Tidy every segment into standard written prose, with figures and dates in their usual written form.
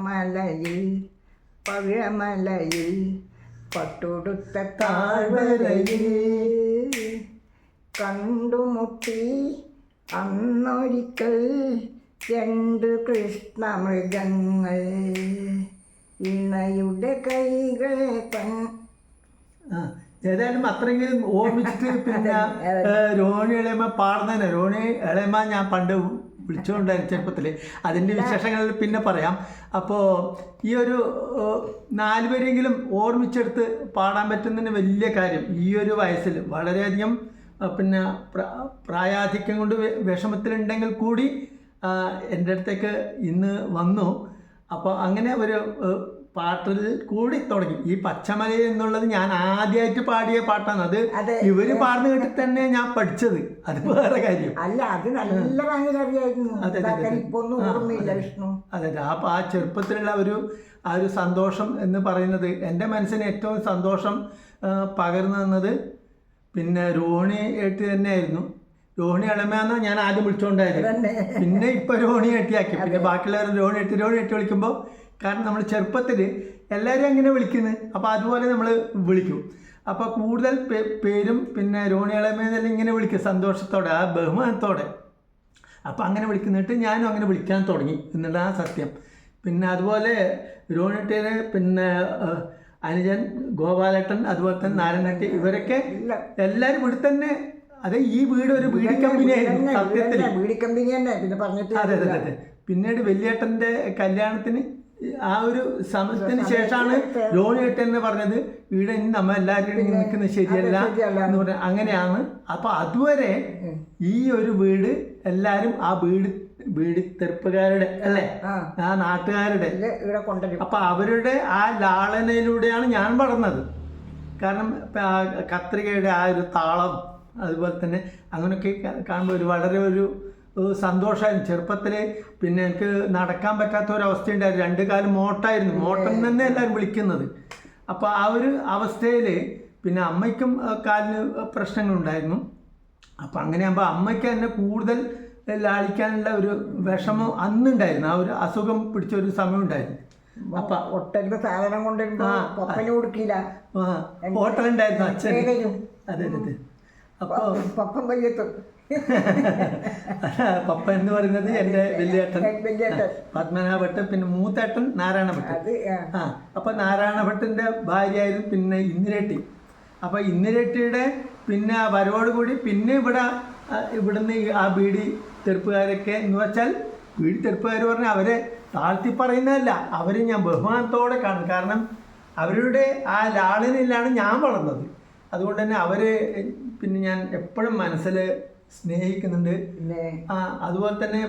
പച്ചമലയിൽ പവിഴമലയിൽ പട്ടുടുത്ത താഴ്വരയിൽ കണ്ടുമുട്ടി അന്നൊരിക്കൽ രണ്ട് കൃഷ്ണമൃഗങ്ങൾ ഇണയുടെ കൈകൾ ഏതായാലും അത്രയെങ്കിലും ഓർമ്മിച്ചിട്ട് പിന്നെ രോഹിണി ഇളയമ്മ പാടുന്നതന്നെ. രോഹിണി ഇളയമ്മ ഞാൻ പണ്ട് വിളിച്ചുകൊണ്ടായിരുന്നു ചെറുപ്പത്തിൽ. അതിൻ്റെ വിശേഷങ്ങളിൽ പിന്നെ പറയാം. അപ്പോൾ ഈ ഒരു 4 പേരെങ്കിലും ഓർമ്മിച്ചെടുത്ത് പാടാൻ പറ്റുന്നതിന് വലിയ കാര്യം. ഈ ഒരു വയസ്സിൽ വളരെയധികം പിന്നെ പ്രായാധിക്യം കൊണ്ട് വിഷമത്തിലുണ്ടെങ്കിൽ കൂടി എൻ്റെ അടുത്തേക്ക് ഇന്ന് വന്നു. അപ്പോൾ അങ്ങനെ ഒരു പാട്ടിൽ കൂടി തുടങ്ങി. ഈ പച്ചമലയിൽ എന്നുള്ളത് ഞാൻ ആദ്യമായിട്ട് പാടിയ പാട്ടാണ്. അത് ഇവര് പാടുന്ന കേട്ടിട്ട് തന്നെ ഞാൻ പഠിച്ചത്. അത് വേറെ കാര്യം. അല്ല, അത് നല്ല അറിയായിരുന്നു. അതെ അതെ. അപ്പോൾ ആ ചെറുപ്പത്തിലുള്ള ആ ഒരു സന്തോഷം എന്ന് പറയുന്നത് എൻ്റെ മനസ്സിന് ഏറ്റവും സന്തോഷം പകർന്നു തന്നത് പിന്നെ രോഹിണി ഏട്ടി തന്നെയായിരുന്നു. രോഹിണി ഇളമയെന്ന് ഞാൻ ആദ്യം വിളിച്ചുകൊണ്ടായിരുന്നു. പിന്നെ ഇപ്പോൾ രോഹിണി ഏട്ടിയാക്കി. പിന്നെ ബാക്കിയുള്ളവർ രോഹിണി ഏട്ടി വിളിക്കുമ്പോൾ, കാരണം നമ്മൾ ചെറുപ്പത്തിൽ എല്ലാവരും അങ്ങനെ വിളിക്കുന്നത്, അപ്പോൾ അതുപോലെ നമ്മൾ വിളിക്കും. അപ്പോൾ കൂടുതൽ പേരും പിന്നെ രോഹിണി ഇളമയെന്നെല്ലാം ഇങ്ങനെ വിളിക്കും സന്തോഷത്തോടെ, ആ ബഹുമാനത്തോടെ. അപ്പോൾ അങ്ങനെ വിളിക്കുന്നിട്ട് ഞാനും അങ്ങനെ വിളിക്കാൻ തുടങ്ങി എന്നുള്ളതാണ് സത്യം. പിന്നെ അതുപോലെ രോഹിണിയുടെ പിന്നെ അനുജൻ ഗോപാലേട്ടൻ, അതുപോലെ തന്നെ നാരായണേട്ടി, ഇവരൊക്കെ എല്ലാവരും ഇവിടെ തന്നെ. അതെ, ഈ വീട് ഒരു ബീഡി കമ്പനിയായിരുന്നു സത്യത്തിൽ. അതെ അതെ അതെ. പിന്നീട് വലിയേട്ടൻ്റെ കല്യാണത്തിന് ആ ഒരു സമയത്തിന് ശേഷമാണ് രോഹിണിയേട്ടൻ എന്ന് പറഞ്ഞത് ഇവിടെ നമ്മ എല്ലാവരും നിൽക്കുന്നത് ശരിയല്ല എന്ന് പറഞ്ഞാൽ അങ്ങനെയാണ്. അപ്പോൾ അതുവരെ ഈ ഒരു വീട് എല്ലാവരും ആ വീട് തെറുപ്പുകാരുടെ അല്ലേ, ആ നാട്ടുകാരുടെ. അപ്പം അവരുടെ ആ ലാളനയിലൂടെയാണ് ഞാൻ വളർന്നത്. കാരണം കത്രികയുടെ ആ ഒരു താളം, അതുപോലെ തന്നെ അങ്ങനെയൊക്കെ കാണുമ്പോൾ വളരെ ഒരു സന്തോഷമായിരുന്നു ചെറുപ്പത്തിൽ. പിന്നെ എനിക്ക് നടക്കാൻ പറ്റാത്ത ഒരവസ്ഥയുണ്ടായിരുന്നു. 2 കാലും മോട്ടായിരുന്നു. മോട്ടൻ തന്നെ എല്ലാവരും വിളിക്കുന്നത്. അപ്പോൾ ആ ഒരു അവസ്ഥയിൽ പിന്നെ അമ്മയ്ക്കും കാലിന് പ്രശ്നങ്ങളുണ്ടായിരുന്നു. അപ്പോൾ അങ്ങനെയാകുമ്പോൾ അമ്മയ്ക്ക് തന്നെ കൂടുതൽ ലാളിക്കാനുള്ള ഒരു വിഷമം അന്നുണ്ടായിരുന്നു. ആ ഒരു അസുഖം പിടിച്ച ഒരു സമയം ഉണ്ടായിരുന്നു. അപ്പം ഒട്ടന്റെ സാധനം കൊണ്ടിരുന്നു പപ്പന് കൊടുക്കില്ല. ഹോട്ടലുണ്ടായിരുന്നു അച്ഛൻ. അതെ അതെ. അപ്പോൾ പപ്പൻ വയ്യത്തും പപ്പ എന്ന് പറയുന്നത് എൻ്റെ വലിയേട്ടൻ പത്മനാഭ ഭട്ട്, പിന്നെ മൂത്തേട്ടൻ നാരായണ ഭട്ട്. അപ്പൊ നാരായണ ഭട്ടിന്റെ ഭാര്യയായിരുന്നു പിന്നെ ഇന്ദിരേട്ടി. അപ്പൊ ഇന്ദിരേട്ടിയുടെ പിന്നെ ആ വരവോടുകൂടി പിന്നെ ഇവിടുന്ന് ആ ബീഡി തെറുപ്പുകാരൊക്കെ എന്ന് വെച്ചാൽ, ബീഡി തെറുപ്പുകാർ പറഞ്ഞാൽ അവരെ താഴ്ത്തി പറയുന്നതല്ല, അവരെ ഞാൻ ബഹുമാനത്തോടെ കാണും. കാരണം അവരുടെ ആ ലാളനയിലാണ് ഞാൻ വളർന്നത്. അതുകൊണ്ട് തന്നെ അവര് പിന്നെ ഞാൻ എപ്പോഴും മനസ്സിൽ സ്നേഹിക്കുന്നുണ്ട്. അതുപോലെ തന്നെ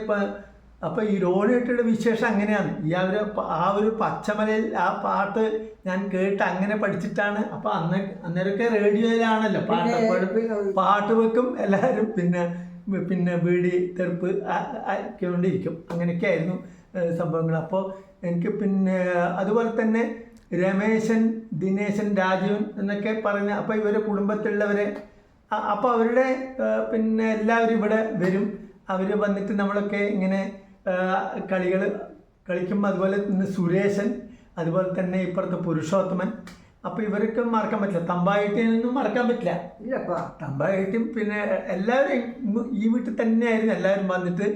അപ്പൊ ഈ രോഹിണിയേട്ടിയുടെ വിശേഷം അങ്ങനെയാണ്. ആ ഒരു പച്ചമലയിൽ ആ പാട്ട് ഞാൻ കേട്ട് അങ്ങനെ പഠിച്ചിട്ടാണ്. അപ്പൊ അന്നേരമൊക്കെ റേഡിയോയിലാണല്ലോ പാട്ട് വെക്കും എല്ലാവരും. പിന്നെ ബീഡി തെറുപ്പ് ആക്കിക്കൊണ്ടിരിക്കും. അങ്ങനെയൊക്കെ ആയിരുന്നു സംഭവങ്ങൾ. അപ്പോൾ എനിക്ക് പിന്നെ അതുപോലെ തന്നെ രമേശൻ, ദിനേശൻ, രാജീവൻ എന്നൊക്കെ പറഞ്ഞ അപ്പോൾ ഇവരെ കുടുംബത്തിലുള്ളവരെ, അപ്പോൾ അവരുടെ പിന്നെ എല്ലാവരും ഇവിടെ വരും. അവർ വന്നിട്ട് നമ്മളൊക്കെ ഇങ്ങനെ കളികൾ കളിക്കും. അതുപോലെ തന്നെ സുരേശൻ, അതുപോലെ തന്നെ ഇപ്പുറത്തെ പുരുഷോത്തമൻ. അപ്പോൾ ഇവരൊക്കെ മറക്കാൻ പറ്റില്ല. തമ്പായിട്ടിനൊന്നും മറക്കാൻ പറ്റില്ല. തമ്പായിട്ടും പിന്നെ എല്ലാവരും ഈ വീട്ടിൽ തന്നെയായിരുന്നു. എല്ലാവരും വന്നിട്ട്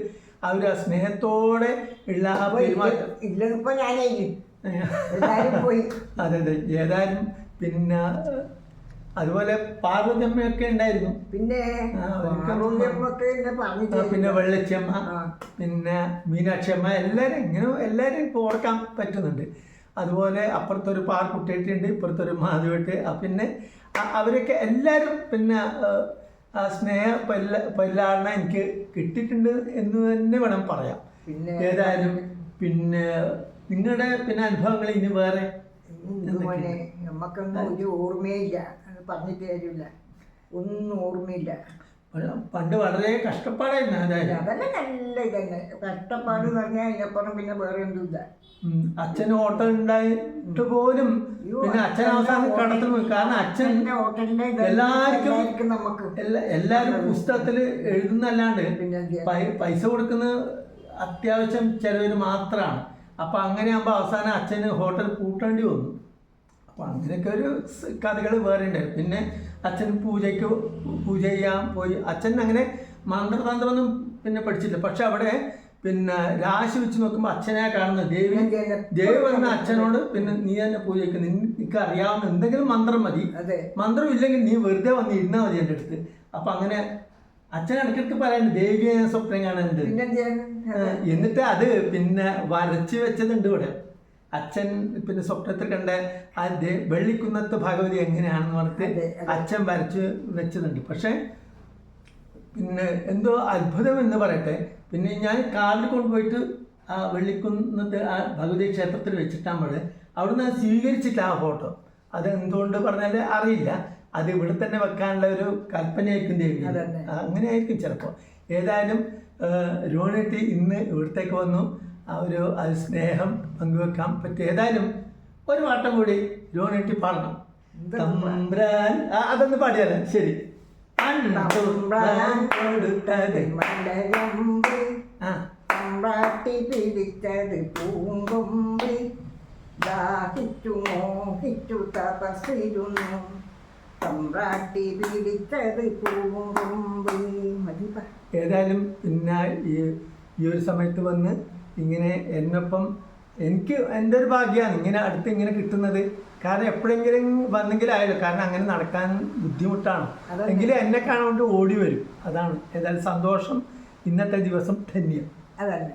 ആ ഒരു സ്നേഹത്തോടെ ഉള്ള ആ പെരുമാറ്റം. അതെ അതെ. ഏതായാലും പിന്നെ അതുപോലെ പാർവതിയമ്മയൊക്കെ ഉണ്ടായിരുന്നു. പിന്നെ വെള്ളച്ചമ്മ, പിന്നെ മീനാക്ഷിയമ്മ, എല്ലാവരും ഇപ്പോൾ ഓർക്കാൻ പറ്റുന്നുണ്ട്. അതുപോലെ അപ്പുറത്തൊരു പാർക്കുട്ടിയുണ്ട്, ഇപ്പുറത്തൊരു മാധവേട്ട്. പിന്നെ അവരൊക്കെ എല്ലാവരും പിന്നെ സ്നേഹ പരിലാളന എനിക്ക് കിട്ടിയിട്ടുണ്ട് എന്ന് തന്നെ വേണം പറയാം. ഏതായാലും പിന്നെ നിങ്ങളുടെ പിന്നെ അനുഭവങ്ങൾ ഇനി വേറെ നമുക്കൊന്നും ഒരു ഓർമ്മയില്ല. പറഞ്ഞിട്ട് കാര്യമില്ല, ഒന്നും ഓർമ്മയില്ല. പണ്ട് വളരെ കഷ്ടപ്പാടായിരുന്നു. അതെല്ലാം നല്ല ഇതന്നെ. കഷ്ടപ്പാട് എന്ന് പറഞ്ഞാൽ അതിനപ്പുറം പിന്നെ വേറെ ഒന്നുമില്ല. അച്ഛന് ഹോട്ടൽ ഉണ്ടായിട്ട് പോലും പിന്നെ അച്ഛൻ അവസാനം കടത്തിൽ പോയി. കാരണം അച്ഛൻ എല്ലാവരും പുസ്തകത്തിൽ എഴുതുന്നല്ലാണ്ട് പൈസ കൊടുക്കുന്ന അത്യാവശ്യം ചിലവർ മാത്രമാണ്. അപ്പോൾ അങ്ങനെയാകുമ്പോൾ അവസാനം അച്ഛന് ഹോട്ടൽ പൂട്ടേണ്ടി വന്നു. അപ്പോൾ അങ്ങനെയൊക്കെ ഒരു കഥകൾ വേറെ ഉണ്ടായിരുന്നു. പിന്നെ അച്ഛൻ പൂജ ചെയ്യാൻ പോയി. അച്ഛൻ അങ്ങനെ മന്ത്രതന്ത്രമൊന്നും പിന്നെ പഠിച്ചില്ല. പക്ഷെ അവിടെ പിന്നെ രാശി വെച്ച് നോക്കുമ്പോൾ അച്ഛനെ കാണുന്നത് ദേവി പറഞ്ഞ അച്ഛനോട് പിന്നെ നീ തന്നെ പൂജയ്ക്ക് നിനക്ക് അറിയാവുന്ന എന്തെങ്കിലും മന്ത്രം മതി, മന്ത്രം ഇല്ലെങ്കിൽ നീ വെറുതെ വന്ന് ഇരുന്നാൽ മതി എൻ്റെ അടുത്ത്. അപ്പം അങ്ങനെ അച്ഛൻ ഇടയ്ക്കിടയ്ക്ക് പറയാനുണ്ട് ദേവിയെ ഞാൻ സ്വപ്നം കാണുന്നുണ്ട്. എന്നിട്ട് അത് പിന്നെ വരച്ച് വെച്ചതുണ്ട് ഇവിടെ. അച്ഛൻ പിന്നെ സ്വപ്നത്തിൽ കണ്ട ആ വെള്ളിക്കുന്നത്ത് ഭഗവതി എങ്ങനെയാണെന്ന് പറഞ്ഞിട്ട് അച്ഛൻ വരച്ച് വെച്ചതുണ്ട്. പക്ഷെ പിന്നെ എന്തോ അത്ഭുതം എന്ന് പറയട്ടെ, പിന്നെ ഞാൻ കാറിൽ കൊണ്ടുപോയിട്ട് ആ വെള്ളിക്കുന്നത്ത് ആ ഭഗവതി ക്ഷേത്രത്തിൽ വെച്ചിട്ടാകുമ്പോൾ അവിടുന്ന് സ്വീകരിച്ചിട്ടില്ല ആ ഫോട്ടോ. അത് എന്തുകൊണ്ട് പറഞ്ഞാൽ അറിയില്ല. അത് ഇവിടെ തന്നെ വെക്കാനുള്ള ഒരു കൽപ്പനയായിരിക്കും ദേവി, അങ്ങനെ ആയിരിക്കും ചിലപ്പോൾ. ഏതായാലും രോഹിണി ഇന്ന് ഇവിടത്തേക്ക് വന്നു. അത് സ്നേഹം പങ്കുവെക്കാൻ പറ്റും. ഏതായാലും ഒരു പാട്ടം കൂടി രോഹിണി പാടണം. തമ്പ്രാൻ അതൊന്ന് പാടിയാലോ? ശരി. തമ്പ്രാട്ടി പിടിച്ചത് പൂങ്കൊമ്പ്, ദാഹിച്ചു മോഹിച്ചു തപസ്സിരുന്നു, തമ്പ്രാട്ടി പിടിച്ചത് പൂങ്കൊമ്പ്. ഏതായാലും പിന്നെ ഈ ഒരു സമയത്ത് വന്ന് ഇങ്ങനെ എന്നൊപ്പം എനിക്ക് എൻ്റെ ഒരു ഭാഗ്യമാണ് ഇങ്ങനെ അടുത്ത് ഇങ്ങനെ കിട്ടുന്നത്. കാരണം എപ്പോഴെങ്കിലും വന്നെങ്കിലായാലും, കാരണം അങ്ങനെ നടക്കാൻ ബുദ്ധിമുട്ടാണ്, എങ്കിലും എന്നെ കാണാൻ ഓടി വരും. അതാണ് ഏതായാലും സന്തോഷം. ഇന്നത്തെ ദിവസം ധന്യം. അതന്നെ.